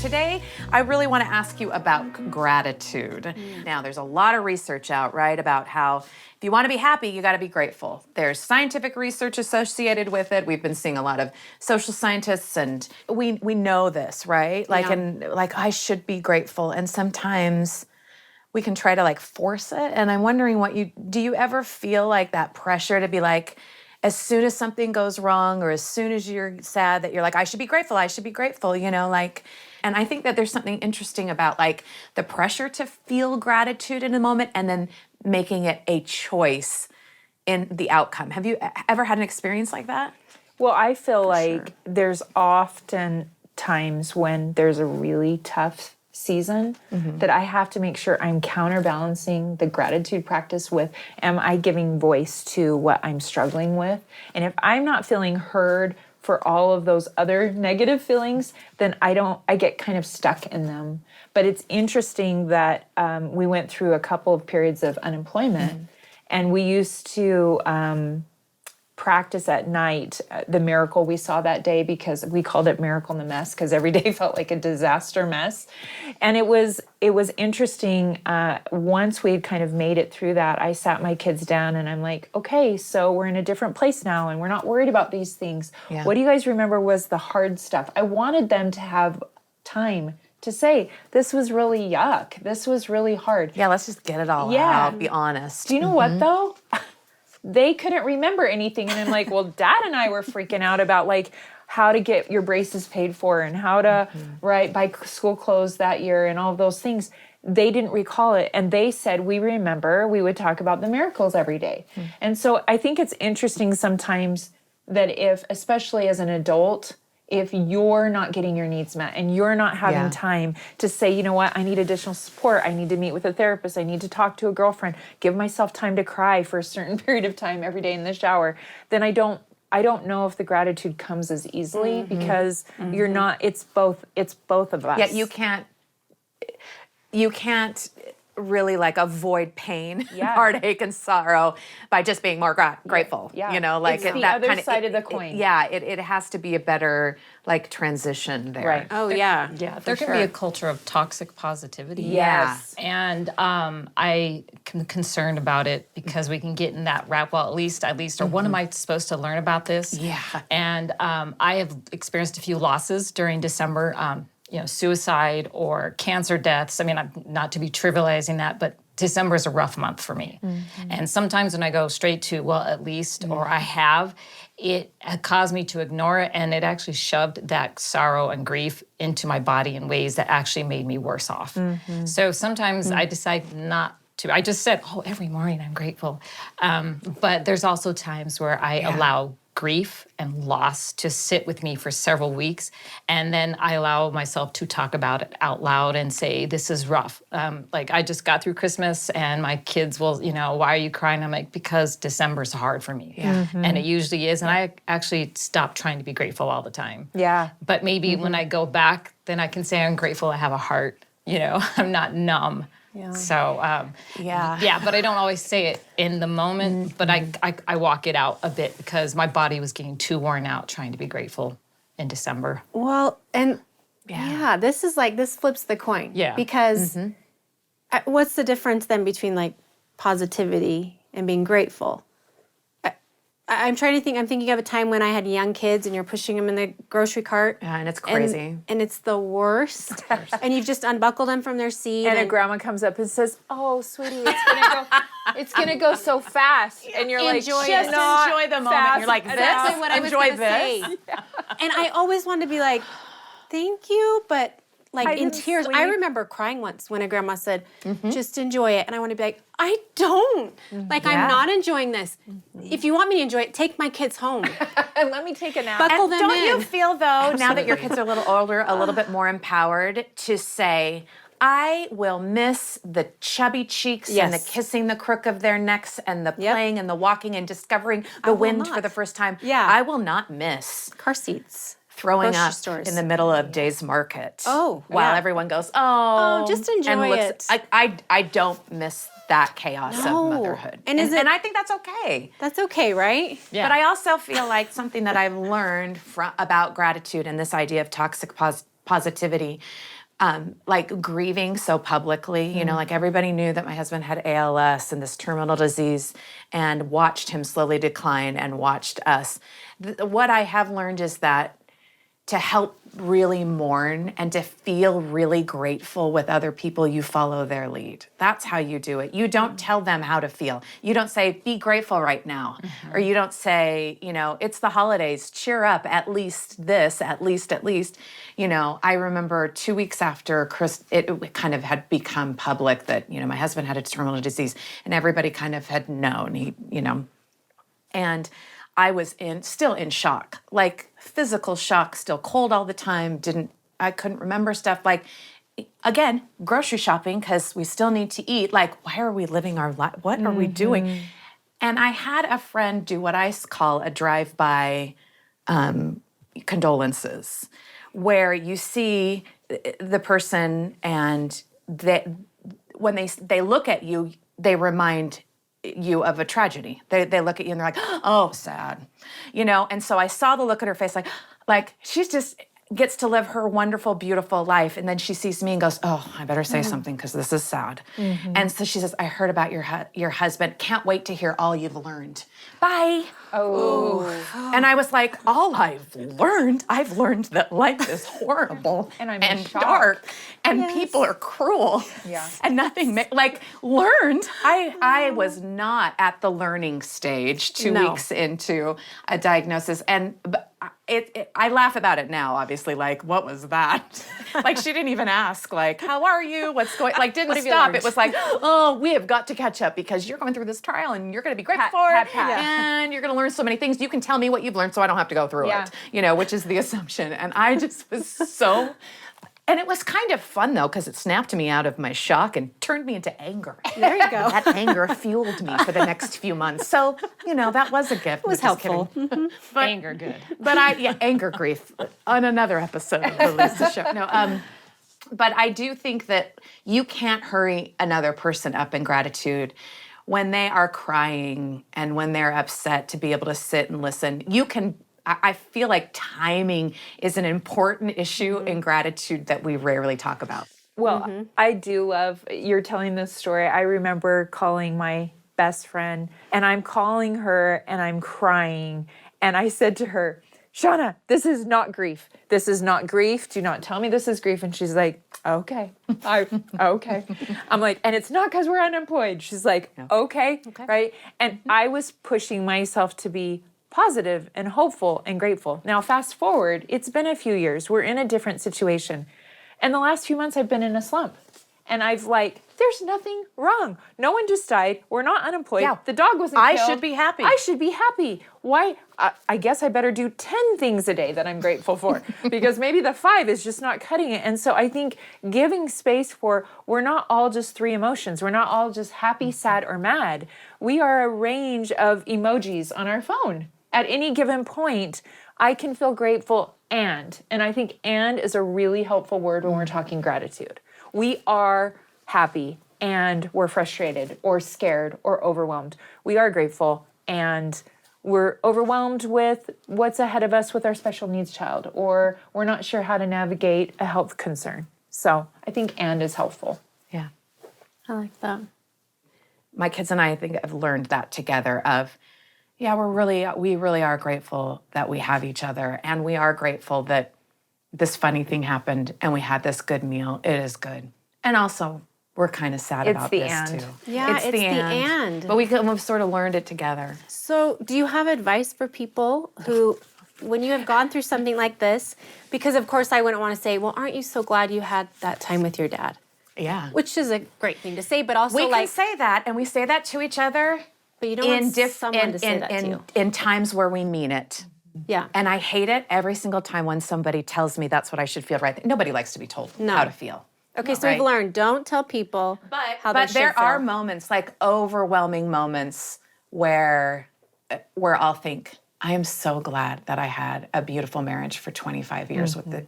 Today, I really want to ask you about gratitude. Now, there's a lot of research out, right, about how if you want to be happy, you got to be grateful. There's scientific research associated with it. We've been seeing a lot of social scientists, and we know this, right? Like, Yeah. and like, I should be grateful. And sometimes we can try to like force it. And I'm wondering do you ever feel like that pressure to be like, as soon as something goes wrong or as soon as you're sad that you're like, I should be grateful, like, and I think that there's something interesting about like the pressure to feel gratitude in a moment and then making it a choice in the outcome. Have you ever had an experience like that? Well, I feel like there's often times when there's a really tough season that I have to make sure I'm counterbalancing the gratitude practice with, am I giving voice to what I'm struggling with? And if I'm not feeling heard for all of those other negative feelings, then I get kind of stuck in them. But it's interesting that we went through a couple of periods of unemployment, and we used to practice at night the miracle we saw that day, because we called it Miracle in the Mess, because every day felt like a disaster mess. And it was interesting. Once we had kind of made it through that, I sat my kids down and I'm like, okay, so we're in a different place now and we're not worried about these things. Yeah. What do you guys remember was the hard stuff? I wanted them to have time to say, this was really yuck. This was really hard. Yeah, let's just get it all Yeah. out, be honest. Do you know what though? They couldn't remember anything. And I'm like, well, Dad and I were freaking out about like how to get your braces paid for and how to buy school clothes that year and all of those things. They didn't recall it. And they said, we remember, we would talk about the miracles every day. And so I think it's interesting sometimes that if, especially as an adult, if you're not getting your needs met and you're not having time to say, you know what, I need additional support. I need to meet with a therapist. I need to talk to a girlfriend, give myself time to cry for a certain period of time every day in the shower, then I don't know if the gratitude comes as easily because you're not, it's both of us. Yeah, you can't really like avoid pain, heartache, and sorrow by just being more grateful. Yeah. You know, like It's the other side of the coin. It has to be a better like transition there. Right. Oh, yeah. Yeah, There can be a culture of toxic positivity. Yes. And I am concerned about it because we can get in that rap. Well, at least, or when am I supposed to learn about this? Yeah. And I have experienced a few losses during December, suicide or cancer deaths. I mean, not to be trivializing that, but December is a rough month for me. And sometimes when I go straight to, well, at least, or I have, it caused me to ignore it, and it actually shoved that sorrow and grief into my body in ways that actually made me worse off. So sometimes I decide not to. I just said, every morning I'm grateful. But there's also times where I allow grief and loss to sit with me for several weeks, and then I allow myself to talk about it out loud and say, this is rough. Like I just got through Christmas and my kids will, why are you crying? I'm like, because December's hard for me. And it usually is. And I actually stopped trying to be grateful all the time. Yeah. But maybe when I go back, then I can say I'm grateful I have a heart, I'm not numb. Yeah. So, but I don't always say it in the moment, but I walk it out a bit because my body was getting too worn out trying to be grateful in December. Well, and this flips the coin. Yeah. Because what's the difference then between like positivity and being grateful? I'm trying to think. I'm thinking of a time when I had young kids and you're pushing them in the grocery cart. Yeah, and it's crazy. And it's the worst. And you've just unbuckled them from their seat. And a grandma comes up and says, "Oh, sweetie, it's gonna go so fast." And you're like, Enjoy "Just it. enjoy the moment." You're like, this? Exactly what I was Enjoy going to say. And I always wanted to be like, thank you, but like I in didn't tears. sleep. I remember crying once when a grandma said, just enjoy it. And I want to be like, I don't. Like, I'm not enjoying this. If you want me to enjoy it, take my kids home. And let me take a nap. Buckle them Don't in. you feel, though, now that your kids are a little older, a little bit more empowered to say, I will miss the chubby cheeks and the kissing the crook of their necks and the playing and the walking and discovering the wind for the first time. Yeah. I will not miss Car seats. throwing Grocery up stores. in the middle of Days Market. Oh, while yeah. everyone goes, Oh, just enjoy and looks, it. I don't miss that chaos No. of motherhood. And is it- and I think that's okay. That's okay, right? Yeah. But I also feel like something that I've learned about gratitude and this idea of toxic positivity, like grieving so publicly, like everybody knew that my husband had ALS and this terminal disease and watched him slowly decline and watched us. What I have learned is that to help really mourn and to feel really grateful with other people, you follow their lead. That's how you do it. You don't tell them how to feel. You don't say, be grateful right now. Or you don't say, it's the holidays, cheer up, at least this, at least. I remember 2 weeks after it kind of had become public that, my husband had a terminal disease and everybody kind of had known, and I was still in shock, like physical shock, still cold all the time. I couldn't remember stuff. Like, again, grocery shopping because we still need to eat. Like, why are we living our life? What are we doing? And I had a friend do what I call a drive-by condolences, where you see the person and when they look at you, they remind you of a tragedy. They look at you and they're like, oh, sad, And so I saw the look at her face, like she's just gets to live her wonderful, beautiful life, and then she sees me and goes, oh, I better say something because this is sad. And so she says, I heard about your husband. Can't wait to hear all you've learned. Bye. Oh. And I was like, all I've learned that life is horrible And I'm in shock. dark and people are cruel. Yeah. And nothing, learned. I was not at the learning stage 2 No. weeks into a diagnosis. And I laugh about it now, obviously, like, what was that? Like, she didn't even ask, like, how are you? What's going, like, didn't have you stop. learned? It was like, oh, we have got to catch up because you're going through this trial and you're going to be grateful for it. And you're going to learn so many things. You can tell me what you've learned so I don't have to go through Yeah. it, which is the assumption. And I just was so, and it was kind of fun though, because it snapped me out of my shock and turned me into anger. There you go. That anger fueled me for the next few months. So, that was a gift. It was helpful. But, Anger, good. but anger grief on another episode of the Lisa Show. No, but I do think that you can't hurry another person up in gratitude when they are crying and when they're upset, to be able to sit and listen. I feel like timing is an important issue in gratitude that we rarely talk about. Well, I do love you're telling this story. I remember calling my best friend, and I'm calling her and I'm crying. And I said to her, Shauna, this is not grief. This is not grief. Do not tell me this is grief. And she's like, okay. Okay. I'm like, and it's not because we're unemployed. She's like, okay. Right? And I was pushing myself to be positive and hopeful and grateful. Now, fast forward, it's been a few years. We're in a different situation. And the last few months I've been in a slump. And I've there's nothing wrong. No one just died. We're not unemployed. Yeah. The dog wasn't I killed. should be happy. I should be happy. Why? I guess I better do 10 things a day that I'm grateful for because maybe the 5 is just not cutting it. And so I think giving space for, we're not all just 3 emotions. We're not all just happy, sad, or mad. We are a range of emojis on our phone. At any given point, I can feel grateful and I think and is a really helpful word when we're talking gratitude. We are happy and we're frustrated or scared or overwhelmed. We are grateful and we're overwhelmed with what's ahead of us with our special needs child, or we're not sure how to navigate a health concern. So I think and is helpful. Yeah. I like that. My kids and I think have learned that together of, yeah, we really are grateful that we have each other, and we are grateful that this funny thing happened and we had this good meal. It is good. And also, we're kind of sad It's about the this and. too. Yeah, it's the and. But we've sort of learned it together. So, do you have advice for people who, when you have gone through something like this, because of course I wouldn't want to say, well, aren't you so glad you had that time with your dad? Yeah. Which is a great thing to say, but also We can say that, and we say that to each other but you don't want someone to say that to you. in times where we mean it. Yeah. And I hate it every single time when somebody tells me that's what I should feel right. Nobody likes to be told No. how to feel. Okay, so Right. we've learned, don't tell people how they But should there feel. are moments, like overwhelming moments, where I'll think, I am so glad that I had a beautiful marriage for 25 years with it.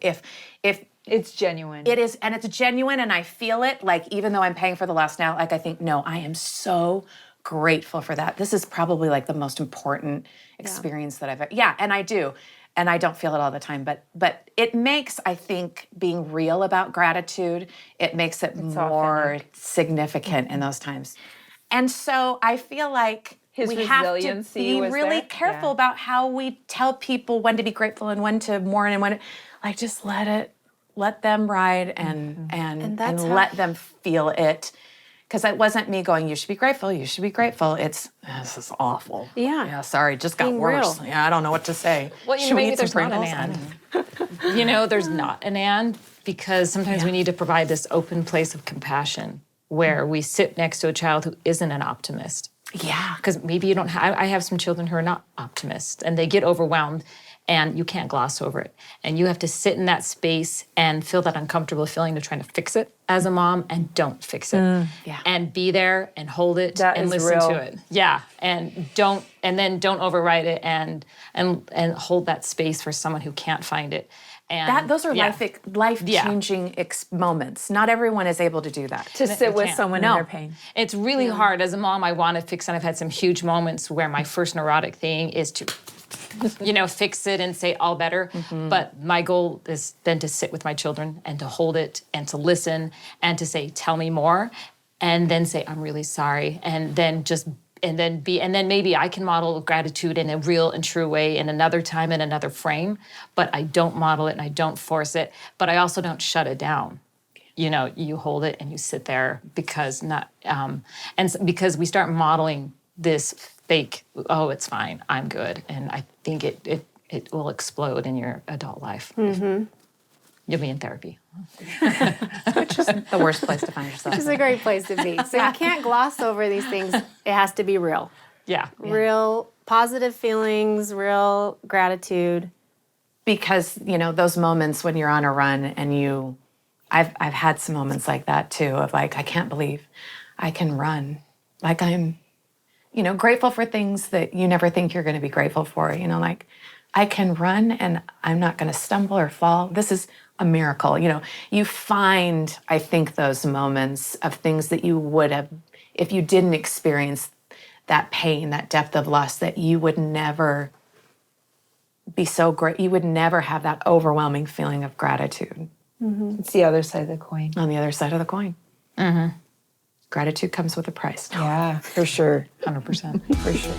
If It's genuine. It is, and it's genuine, and I feel it. Like, even though I'm paying for the loss now, like, I think, no, I am so grateful for that. This is probably like the most important experience that I've, and I do. And I don't feel it all the time, but it makes, I think, being real about gratitude, it makes it more significant in those times. And so I feel like His we have to resiliency be was really there? careful Yeah. about how we tell people when to be grateful and when to mourn and when, like, just let them ride and that's how- let them feel it. Because it wasn't me going, you should be grateful, you should be grateful. It's, this is awful. Yeah. Yeah, sorry, just got Being worse. real. Yeah, I don't know what to say. Well, you Should know, we maybe eat some there's not an Pringles? and. You know, there's not an and, because sometimes we need to provide this open place of compassion where we sit next to a child who isn't an optimist. Yeah. Because maybe you don't have, I have some children who are not optimists and they get overwhelmed and you can't gloss over it. And you have to sit in that space and feel that uncomfortable feeling of trying to fix it as a mom, and don't fix it. Yeah. And be there and hold it That and is listen real. to it. Yeah. And then don't override it and hold that space for someone who can't find it. And Those are yeah. life-changing moments. Not everyone is able to do that. To sit with can't. someone No. in their pain. It's really hard as a mom. I want to fix it. I've had some huge moments where my first neurotic thing is to, fix it and say all better. But my goal is then to sit with my children and to hold it and to listen and to say, tell me more, and then say, I'm really sorry, and then maybe I can model gratitude in a real and true way in another time, in another frame. But I don't model it and I don't force it. But I also don't shut it down. You hold it and you sit there because because we start modeling this fake, oh, it's fine, I'm good. And I think it will explode in your adult life. You'll be in therapy. Which is the worst place to find yourself. Which is a great place to be. So you can't gloss over these things. It has to be real. Yeah. Real positive feelings, real gratitude. Because, those moments when you're on a run and I've had some moments like that too, of like, I can't believe I can run. Like, I'm, grateful for things that you never think you're going to be grateful for. Like, I can run and I'm not going to stumble or fall. This is a miracle. You find, I think, those moments of things that you would have, if you didn't experience that pain, that depth of loss, that you would never be so great. You would never have that overwhelming feeling of gratitude It's the other side of the coin. on the other side of the coin. Gratitude comes with a price. Yeah, for sure. 100%. For sure.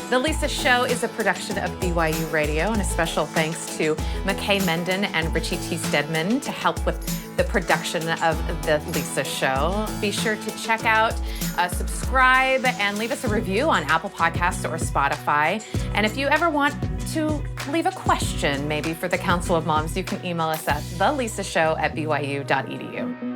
The Lisa Show is a production of BYU Radio, and a special thanks to McKay Menden and Richie T. Stedman to help with the production of The Lisa Show. Be sure to check out, subscribe, and leave us a review on Apple Podcasts or Spotify. And if you ever want to leave a question, maybe for the Council of Moms, you can email us at thelisashow@byu.edu.